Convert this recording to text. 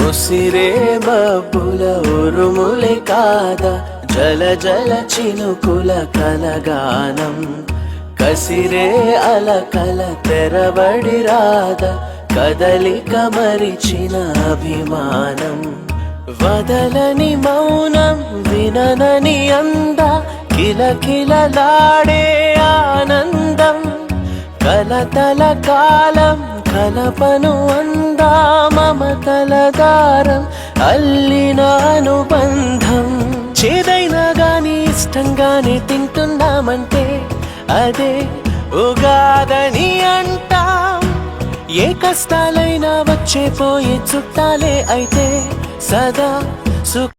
ఉసిరే మబ్బుల ఉరుములే కాదా జల జల చినుకుల కలగానం కసిరే అలకల తెరబడి రాదా కదలిక మరిచిన అభిమానం వదలని మౌనం విననని అంద కిలకిలలాడే ఆనందం కలతల కాలం కలపను అందా మమతల దారం అల్లిన అనుబంధం చేదైనా గాని ఇష్టంగానే తింటున్నామంటే అదే ఉగాదని అంటాం ఏ కష్టాలైనా వచ్చే పోయే చుట్టాలే అయితే సదా